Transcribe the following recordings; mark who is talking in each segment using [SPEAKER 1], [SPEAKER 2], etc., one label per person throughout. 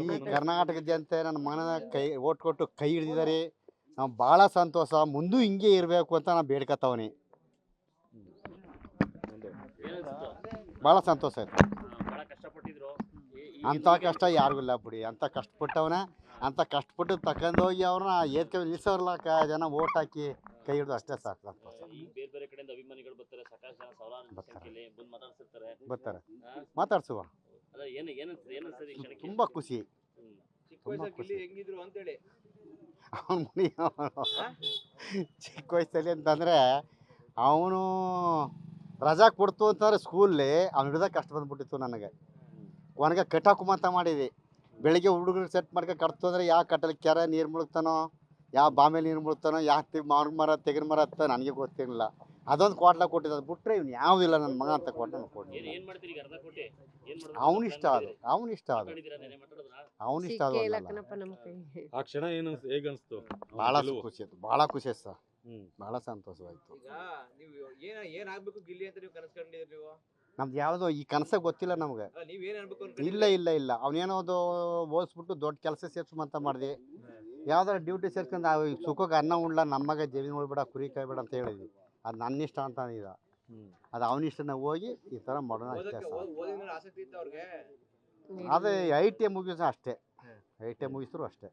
[SPEAKER 1] ಈ ಕರ್ನಾಟಕ ಜನತೆ ನನ್ನ ಮಗನ ಕೈ ಓಟ್ ಕೊಟ್ಟು ಕೈ ಹಿಡಿದಿದ್ದಾರೆ. ನಾವು ಭಾಳ ಸಂತೋಷ, ಮುಂದೂ ಹಿಂಗೆ ಇರಬೇಕು ಅಂತ ನಾನು ಬೇಡ್ಕೊತಾವನಿ. ಭಾಳ ಸಂತೋಷ ಆಯ್ತು.
[SPEAKER 2] ಬಹಳ ಕಷ್ಟಪಟ್ಟಿದ್ರು.
[SPEAKER 1] ಅಂಥ ಕಷ್ಟ ಯಾರಿಗೂ ಇಲ್ಲ ಬಿಡಿ. ಅಂಥ ಕಷ್ಟಪಟ್ಟವನ, ಅಂಥ ಕಷ್ಟಪಟ್ಟು ತಗೊಂಡೋಗಿ ಅವ್ರನ್ನ ಏತ್ಕೆ ನಿಲ್ಲಿಸೋರ್ಲ ಜನ ಓಟ್ ಹಾಕಿ ಕೈ ಹಿಡಿದು ಅಷ್ಟೇ ಸಾಕು. ಸಂತೋಷ.
[SPEAKER 2] ಈಗ ಬೇರೆ ಬೇರೆ ಕಡೆಯಿಂದ ಅಭಿಮಾನಿಗಳು ಬರ್ತಾರೆ, ಸಾಕಷ್ಟು ಜನ ಸಾವಿರಾರು ಸಂಖ್ಯೆಯಲ್ಲಿ ಬಂದು ಮಾತಾಡ್ಸಿರ್ತಾರೆ.
[SPEAKER 1] ಬರ್ತಾರೆ, ಮಾತಾಡ್ಸುವ.
[SPEAKER 2] ಅದ ಏನನ್ಸ್ತದೆ ಈ ಕ್ಷಣಕ್ಕೆ?
[SPEAKER 1] ತುಂಬ ಖುಷಿ.
[SPEAKER 3] ಚಿಕ್ಕ ವಯಸ್ಸಲ್ಲಿ ಗಿಲ್ಲಿ ಹೆಂಗಿದ್ರು ಅಂತೇಳಿ.
[SPEAKER 1] ಅವನು ಚಿಕ್ಕ ವಯಸ್ಸಲ್ಲಿ ಅಂತಂದರೆ ಅವನು ರಜಾ ಕೊಡ್ತು ಅಂತಂದರೆ ಸ್ಕೂಲಲ್ಲಿ ಅವ್ನು ಹಿಡ್ದಾಗ ಕಷ್ಟ ಬಂದ್ಬಿಟ್ಟಿತ್ತು ನನಗೆ. ಕೊನೆಗೆ ಕಟ್ಟಾಕುಮಂತ ಮಾಡಿದ್ವಿ. ಬೆಳಿಗ್ಗೆ ಹುಡುಗರು ಸೆಟ್ ಮಾಡ್ಕೊಂಡು ಕಟ್ತು ಅಂದರೆ ಯಾವ ಕಟ್ಟಲ್ಲಿ ಕೆರೆ ನೀರು ಮುಳುಗ್ತಾನೋ, ಯಾವ ಬಾಮೇಲಿ ನೀರು ಮುಳುಗ್ತಾನೋ, ಯಾವ ಮಾವಿನ ಮರ ತೆಗಿನ ಮರ ಹತ್ತ ನನಗೆ ಗೊತ್ತಿರಲಿಲ್ಲ. ಅದೊಂದು ಕ್ವಾಟ್ಲ ಕೊಟ್ಟಿದ್ದು. ಅದು ಬಿಟ್ಟರೆ ಇವ್ನು ಯಾವುದಿಲ್ಲ ನನ್ನ ಮಗ ಅಂತ ಕೊಟ್ಟು ಕೊಟ್ಟು.
[SPEAKER 2] ಏನ್ ಮಾಡ್ತೀರಿ ಈಗ? ಅರ್ಧ ಕೋಟಿ ಏನ್ ಮಾಡೋದು?
[SPEAKER 1] ಅವನಿಷ್ಟ ಅದು, ಅವನಿಷ್ಟ ಅದು,
[SPEAKER 2] ಮಾತಾಡಿದ್ದೀರಾ? ನೆನ್ನೆ ಮಾತಾಡಿದ್ರಾ?
[SPEAKER 1] ಅವನಿಷ್ಟ ಅದು.
[SPEAKER 4] ಆ ಕ್ಷಣ ಹೇಗೆ ಅನಿಸ್ತು?
[SPEAKER 1] ಭಾಳ ಖುಷಿ ಆಯ್ತು, ಭಾಳ ಖುಷಿ ಆಯ್ತು ಸರ್. ಭಾಳ ಸಂತೋಷವಾಯಿತು.
[SPEAKER 3] ಈಗ ನೀವು ಏನ್ ಆಗ್ಬೇಕು ಗಿಲ್ಲಿ ಅಂತ ನೀವು ಕನಸು ಕಂಡಿದ್ರಿ ನೀವು?
[SPEAKER 1] ನಮ್ದು ಯಾವುದೋ ಈ ಕನಸೇ ಗೊತ್ತಿಲ್ಲ ನಮಗೆ.
[SPEAKER 3] ನೀವ್ ಏನ್ ಅನ್ಬೇಕು
[SPEAKER 1] ಇಲ್ಲ ಅವನೇನೋ ಒಂದು ಓದಿಸ್ಬಿಟ್ಟು ದೊಡ್ಡ ಕೆಲಸ ಸೇರ್ಸುಮಂತ ಮಾಡಿದೆ. ಯಾವ್ದಾರ ಡ್ಯೂಟಿ ಸೇರ್ಕೊಂಡು ಸುಖಕ್ಕೆ ಅನ್ನ ಉಣ್ಲ, ನಮ್ಮ ಮಗ ಜಮೀನು ಉಳ್ಬೇಡ, ಕುರಿ ಕಾಯ್ಬೇಡ ಅಂತ ಹೇಳಿದ್ವಿ. ಅದು ನನ್ನ ಇಷ್ಟ ಅಂತ ಅಂದಿದ್ದ. ಅದು ಅವನಿಷ್ಟನ ಹೋಗಿ ಈ ಥರ ಮಾಡೋಣ ಅಷ್ಟೇ ಸರ್.
[SPEAKER 3] ಓದಿನ ಆಸಕ್ತಿ ಇತ್ತು ಅವ್ರಿಗೆ.
[SPEAKER 1] ಅದೇ ITI ಮುಗಿದ್ರು ಅಷ್ಟೇ, ITI ಮುಗಿಸಿದ್ರು ಅಷ್ಟೇ.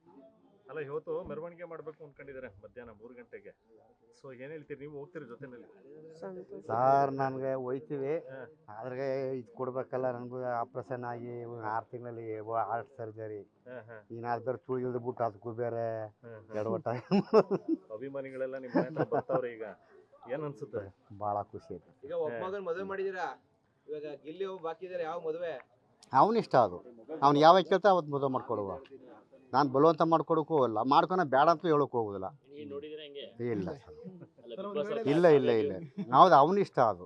[SPEAKER 4] ಅಲ್ಲ, ಇವತ್ತು ಮೆರವಣಿಗೆ ಮಾಡಬೇಕು ಅಂದ್ಕೊಂಡಿದ್ದಾರೆ ಮಧ್ಯಾಹ್ನ 3 ಗಂಟೆಗೆ. ಸೊ ಏನು ಹೇಳ್ತೀರಿ? ನೀವು ಹೋಗ್ತೀರಿ ಜೊತೆನಲ್ಲಿ?
[SPEAKER 1] ಸರ್ ನನಗೆ ಹೋಯ್ತೀವಿ, ಆದ್ರೆ ಇದು ಕೊಡ್ಬೇಕಲ್ಲ. ನನಗೂ ಆಪ್ರೇಷನ್ ಆಗಿ 6 ತಿಂಗಳಲ್ಲಿ ಹಾರ್ಟ್ ಸರ್ಜರಿ. ಈ 4 ಬೇರೆ ಚೂಳು ಇಳಿದು ಬಿಟ್ಟು ಅದಕ್ಕೂ ಬೇರೆ ಎಡವಟ್ಟ.
[SPEAKER 4] ಅಭಿಮಾನಿಗಳೆಲ್ಲ ನಿಮ್ಮ ಮನೆ ಹತ್ರ ಬರ್ತಾವ್ರೆ. ಈಗ ಏನು ಅನ್ಸುತ್ತೆ?
[SPEAKER 1] ಭಾಳ ಖುಷಿ ಆಯ್ತು.
[SPEAKER 3] ಈಗ ಒಬ್ಬ ಮಗನ್ ಮದುವೆ ಮಾಡಿದೀರಾ, ಇವಾಗ ಗಿಲ್ಲಿ ಒಬ್ಬ ಬಾಕಿ ಇದಾರೆ. ಯಾವ ಮದುವೆ?
[SPEAKER 1] ಅವನಿಷ್ಟ ಅದು. ಅವ್ನು ಯಾವಾಗ ಕೇಳ್ತಾ ಅವತ್ತು ಮದುವೆ ಮಾಡ್ಕೊಡುವ. ನಾನು ಬಲವಂತ ಮಾಡ್ಕೊಡೋಕ್ಕೂ ಹೋಗಲ್ಲ, ಮಾಡ್ಕೊನ ಬೇಡ ಅಂತೂ ಹೇಳೋಕೆ ಹೋಗೋದಿಲ್ಲ.
[SPEAKER 2] ನೀವ್ ನೋಡಿದ್ರೆ ಹೆಂಗೆ?
[SPEAKER 1] ಇಲ್ಲ
[SPEAKER 2] ಅಲ್ಲ, ಬಿಗ್ ಬಾಸ್
[SPEAKER 1] ಇಲ್ಲ ಹೌದು, ಅವನಿಷ್ಟ ಅದು.